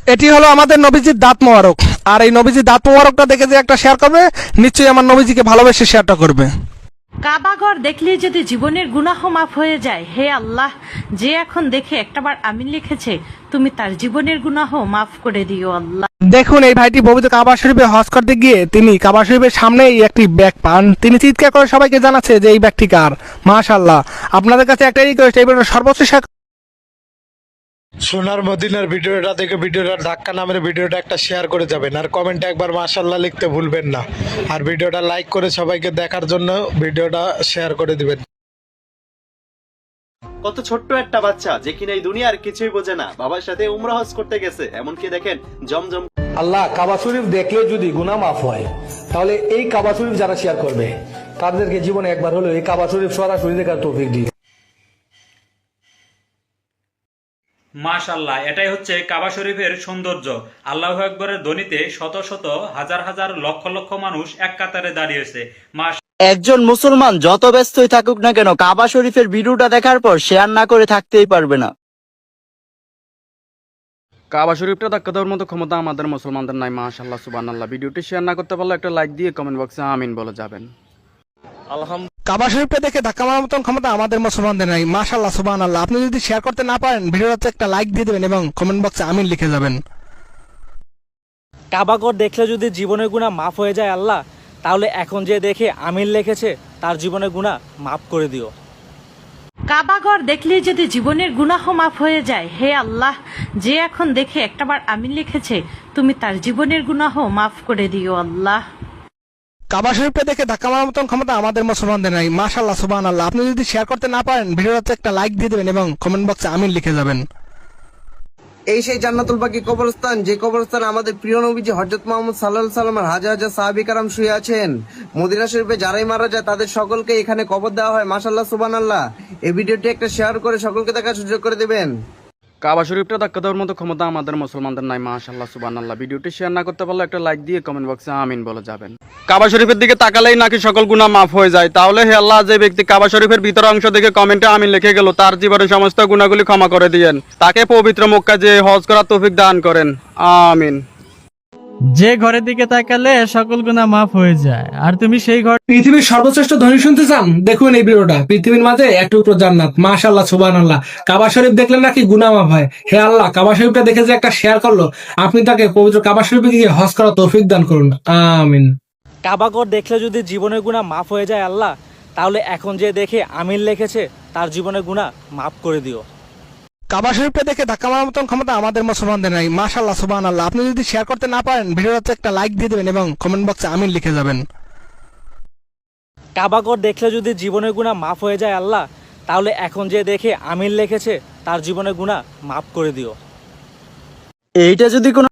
এটি হলো আমাদের নবীজির দাঁত মোবারক। আর এই নবীজির দাঁত মোবারকটা দেখে যে একটা শেয়ার করবে, নিশ্চয়ই আমার নবীজিকে ভালোবেসে শেয়ারটা করবে। কাবাঘর দেখলেই যদি জীবনের গুনাহ মাফ হয়ে যায়, হে আল্লাহ, যে এখন দেখে একটাবার আমিন লিখেছে, তুমি তার জীবনের গুনাহ মাফ করে দিও আল্লাহ। দেখুন, এই ভাইটি পবিত্র কাবা শরীফে হজ করতে গিয়ে তিনি কাবা শরীফের সামনেই একটি ব্যাগ পান। তিনি চিৎকার করে সবাইকে জানাচ্ছে যে এই ব্যাগটি কার। মাশাআল্লাহ। আপনাদের কাছে একটাই রিকোয়েস্ট, এই ভিডিওটা সর্বোচ্চ সোনার মদিনার ভিডিওটা দেখে ভিডিওটা ধাক্কা নামের ভিডিওটা একটা শেয়ার করে যাবেন, আর কমেন্টে একবার মাশাআল্লাহ লিখতে ভুলবেন না, আর ভিডিওটা লাইক করে সবাইকে দেখার জন্য ভিডিওটা শেয়ার করে দিবেন। কত ছোট্ট একটা বাচ্চা যে কিনা এই দুনিয়ার কিছুই বোঝে না, বাবার সাথে উমরা হজ করতে গেছে। এমনকি দেখেন জমজম। আল্লাহ কাবা শরীফ দেখলে যদি গুনাহ মাফ হয়, তাহলে এই কাবা শরীফ যারা শেয়ার করবে তাদেরকে জীবনে একবার হলো এই কাবা শরীফ সরাসরি দেখার তৌফিক দিন। মাশাআল্লাহ, এটাই হচ্ছে কাবা শরীফের সৌন্দর্য। আল্লাহু আকবরের ধ্বনিতে শত শত হাজার হাজার লক্ষ লক্ষ মানুষ এক কাতারে দাঁড়িয়েছে। একজন মুসলমান যত ব্যস্তই থাকুক না কেন, কাবা শরীফের ভিডিওটা দেখার পর শেয়ার না করে থাকতেই পারবে না। কাবা শরীফটা ধাক্কা দেওয়ার মতো ক্ষমতা আমাদের মুসলমানদের নাই। মাশাআল্লাহ, সুবহানাল্লাহ। ভিডিওটি শেয়ার না করতে পারলে একটা লাইক দিয়ে কমেন্ট বক্সে আমিন বলে যাবেন। কাবা শরীফটা দেখে ধাক্কা মারার মতন ক্ষমতা আমাদের মুসলমানদের নাই। মাশাআল্লাহ, সুবহানাল্লাহ। আপনি যদি শেয়ার করতে না পারেন, ভিডিওটাতে একটা লাইক দিয়ে দেবেন এবং কমেন্ট বক্সে আমিন লিখে যাবেন। কাবাঘর দেখলে যদি জীবনের গুনাহ মাফ হয়ে যায় আল্লাহ, তাহলে এখন যে দেখে আমিন লিখেছে তার জীবনের গুনাহ মাফ করে দিও। কাবাঘর দেখলেই যদি জীবনের গুনাহ মাফ হয়ে যায়, হে আল্লাহ, যে এখন দেখে একটাবার আমিন লিখেছে, তুমি তার জীবনের গুনাহ মাফ করে দিও আল্লাহ। কাবা শরীফটা দেখে ধাক্কা মারার মতন ক্ষমতা আমাদের মুসলমানদের নাই। মাশাআল্লাহ, সুবহানাল্লাহ। আপনি যদি শেয়ার করতে না পারেন, ভিডিওটাতে একটা লাইক দিয়ে দেবেন এবং কমেন্ট বক্সে আমিন লিখে যাবেন। এই সেই জান্নাতুল বাকি কবরস্থান, যে কবরস্থানে আমাদের প্রিয় নবীজি হযরত মুহাম্মদ সাল্লাল্লাহু আলাইহি সাল্লামের হাজার হাজার সাহাবী کرام শুয়ে আছেন। মদিনা শরীফে যারাই মারা যায় তাদের সকলকে এখানে কবর দেওয়া হয়। মাশাআল্লাহ, সুবহানাল্লাহ। এই ভিডিওটি একটা শেয়ার করে সকলকে দেখার সুযোগ করে দিবেন। কাবা শরীফটা ধাক্কা দেওয়ার মতো ক্ষমতা আমাদের মুসলমানদের নাই। মাশাআল্লাহ, সুবহানাল্লাহ। ভিডিওটি শেয়ার না করতে পারলে একটা লাইক দিয়ে কমেন্ট বক্সে আমিন বলে যাবেন। কাবা শরীফের দিকে তাকালেই নাকি সকল গুনাহ মাফ হয়ে যায়। তাহলে হে আল্লাহ, যে ব্যক্তি কাবা শরীফের ভিতর অংশ দেখে কমেন্টে আমিন লিখে গেল, তার জীবনের সমস্ত গুনাহগুলি ক্ষমা করে দিয়েন। তাকে পবিত্র মক্কা যে হজ করার তৌফিক দান করেন। আমিন। যে ঘরের দিকে তাকালে সকল গুনাহ মাফ হয়ে যায়, আর তুমি সেই ঘর। পৃথিবীর সর্বশ্রেষ্ঠ ধ্বনি শুনতে চান? দেখুন এই ভিডিওটা। পৃথিবীর মাঝে এক টুকরো জান্নাত। মাশাআল্লাহ, সুবহানাল্লাহ। কাবা শরীফ দেখলেন নাকি গুনাহ মাফ হয়। হে আল্লাহ, কাবা শরীফটা দেখে যে একটা শেয়ার করলো, আপনি তাকে পবিত্র কাবা শরীফে গিয়ে হজ করার তৌফিক দান করুন। আমিন। কাবাঘর দেখলে যদি জীবনের গুনাহ মাফ হয়ে যায় আল্লাহ, তাহলে এখন যে দেখে আমিন লিখেছে তার জীবনের গুনাহ মাফ করে দিও। কাবা শরীফটা দেখে ধাক্কা মারার মতন ক্ষমতা আমাদের মুসলমানদের নাই। মাশাআল্লাহ, সুবহানাল্লাহ। আপনি যদি শেয়ার করতে না পারেন, ভিডিওটাতে একটা লাইক দিয়ে দেবেন এবং কমেন্ট বক্সে আমিন লিখে যাবেন। কাবাঘর দেখলে যদি জীবনের গুনাহ মাফ হয়ে যায় আল্লাহ, তাহলে এখন যে দেখে আমিন লিখেছে তার জীবনের গুনাহ মাফ করে দিও। এইটা যদি কোনো